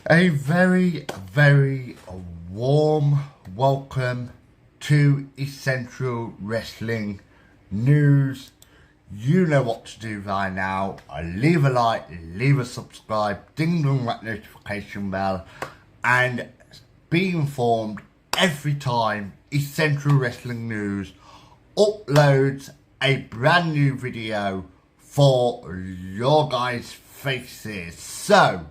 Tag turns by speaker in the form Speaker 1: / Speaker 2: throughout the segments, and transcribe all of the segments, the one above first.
Speaker 1: A very warm welcome to Essential Wrestling News. You know what to do by now. Leave a like, leave a subscribe, ding dong that notification bell, and be informed every time Essential Wrestling News uploads a brand new video for your guys' faces. So,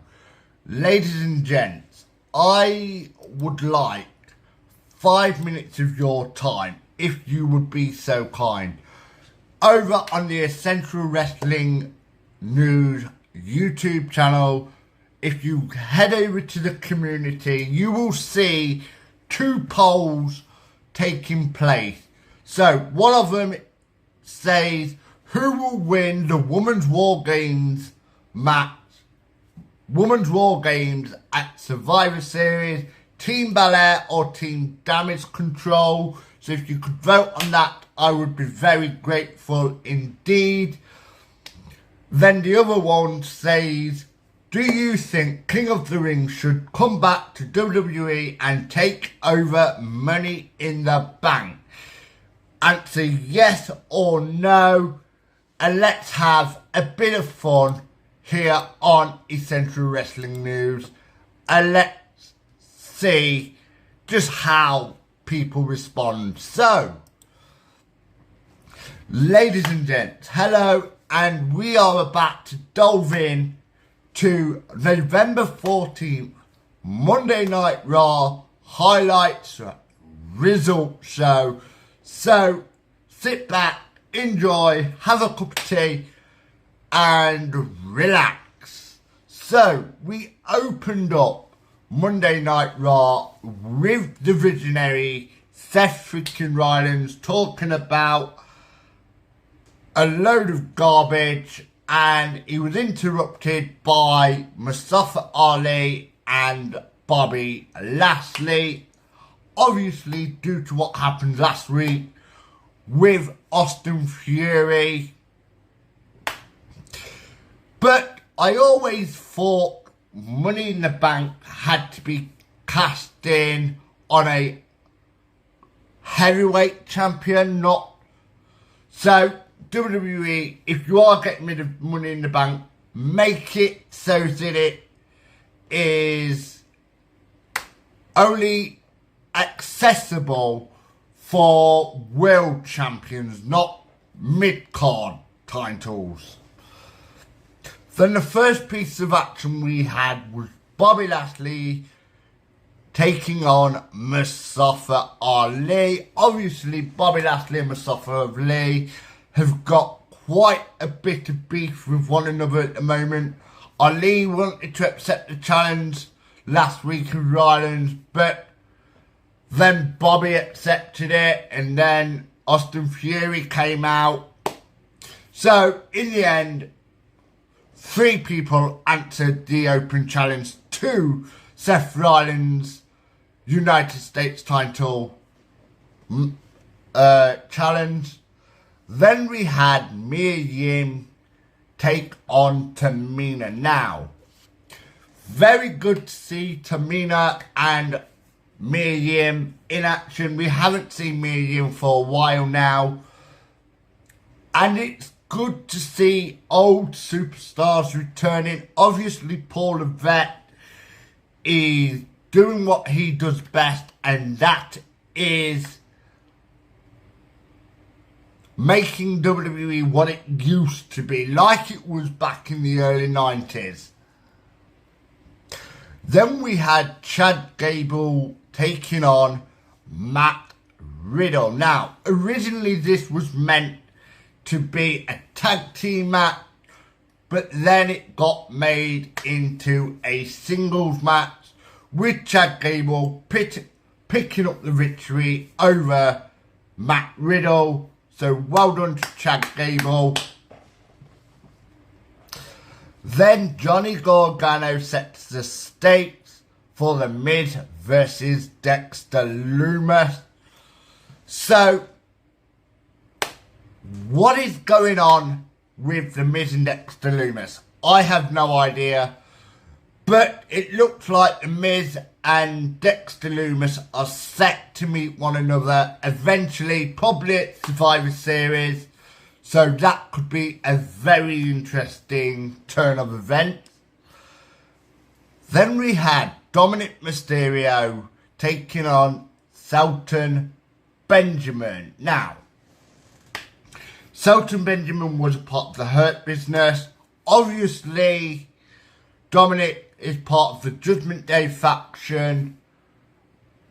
Speaker 1: ladies and gents, I would like 5 minutes of your time, if you would be so kind, over on the Essential Wrestling News YouTube channel. If you head over to the community, you will see two polls taking place. So, one of them says, who will win the Women's War Games match? Women's War Games at Survivor Series, Team Belair or Team Damage Control. So if you could vote on that, I would be very grateful indeed. Then the other one says, do you think King of the Ring should come back to WWE and take over Money in the Bank? Answer yes or no, and let's have a bit of fun here on Essential Wrestling News, and let's see just how people respond. So, ladies and gents, hello, and we are about to delve in to November 14th, Monday Night Raw highlights result show. So, sit back, enjoy, have a cup of tea, and relax. So, we opened up Monday Night Raw with the visionary Seth freaking Rollins talking about a load of garbage, and he was interrupted by Mustafa Ali and Bobby Lashley, obviously due to what happened last week with Austin Fury. But I always thought Money in the Bank had to be cast in on a heavyweight champion, not. So, WWE, if you are getting rid of Money in the Bank, make it so that it is only accessible for world champions, not mid-card titles. Then the first piece of action we had was Bobby Lashley taking on Mustafa Ali. Obviously, Bobby Lashley and Mustafa Ali have got quite a bit of beef with one another at the moment. Ali wanted to accept the challenge last week of Rollins, but then Bobby accepted it, and then Austin Fury came out. So, in the end, 3 people answered the open challenge to Seth Rollins' United States title challenge. Then we had Mia Yim take on Tamina. Now, very good to see Tamina and Mia Yim in action. We haven't seen Mia Yim for a while now, and it's good to see old superstars returning. Obviously, Paul Levesque is doing what he does best, and that is making WWE what it used to be, like it was back in the early 90s. Then we had Chad Gable taking on Matt Riddle. Now, originally this was meant to be a tag team match, but then it got made into a singles match with Chad Gable picking up the victory over Matt Riddle. So well done to Chad Gable. Then Johnny Gargano sets the stakes for The Miz versus Dexter Lumis. So, what is going on with The Miz and Dexter Lumis? I have no idea. But it looks like The Miz and Dexter Lumis are set to meet one another eventually, probably at Survivor Series. So that could be a very interesting turn of events. Then we had Dominic Mysterio taking on Shelton Benjamin. Now, Shelton Benjamin was a part of the Hurt Business. Obviously, Dominic is part of the Judgment Day faction,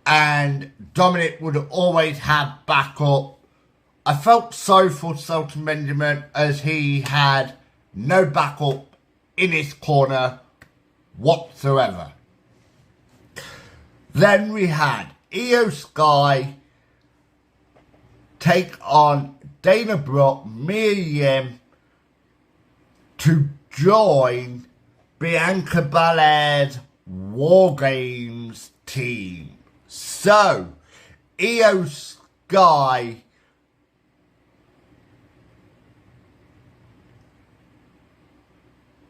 Speaker 1: and Dominic would always have backup. I felt sorry for Shelton Benjamin as he had no backup in his corner whatsoever. Then we had Io Sky take on Dana Brooke, Mia Yim to join Bianca Belair's War Games team. So, Io Sky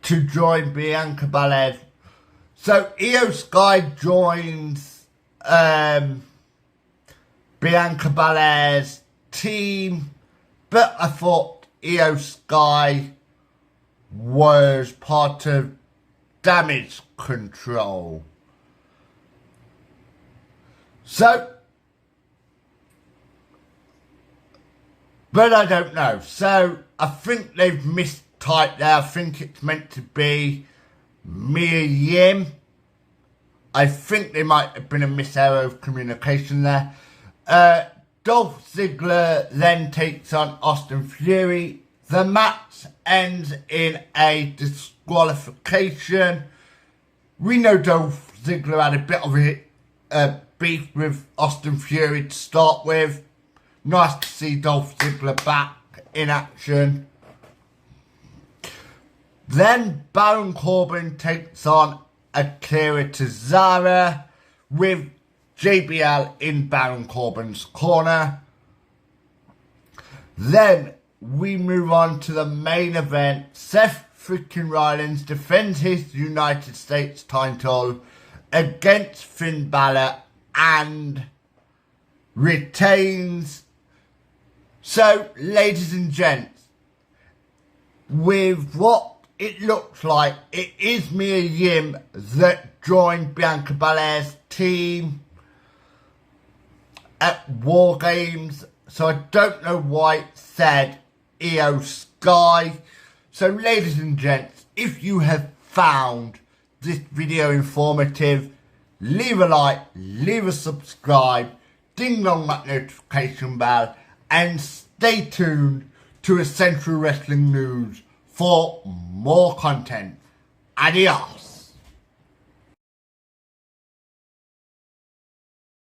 Speaker 1: to join Bianca Belair. So Io Sky joins Bianca Belair's team, but I thought Io Sky was part of Damage Control. So, but I don't know. So I think they've mistyped there. I think it's meant to be Mia Yim. I think there might have been a miserror of communication there. Dolph Ziggler then takes on Austin Fury. The match ends in a disqualification. We know Dolph Ziggler had a bit of a beef with Austin Fury to start with. Nice to see Dolph Ziggler back in action. Then Baron Corbin takes on Akira Tozawa with JBL in Baron Corbin's corner. Then we move on to the main event. Seth freaking Rollins defends his United States title against Finn Balor and retains. So, ladies and gents, with what it looks like, it is Mia Yim that joined Bianca Belair's team at War Games. So I don't know why it said Io Sky. So ladies and gents, if you have found this video informative, leave a like, leave a subscribe, ding dong that notification bell, and stay tuned to Essential Wrestling News for more content. Adios.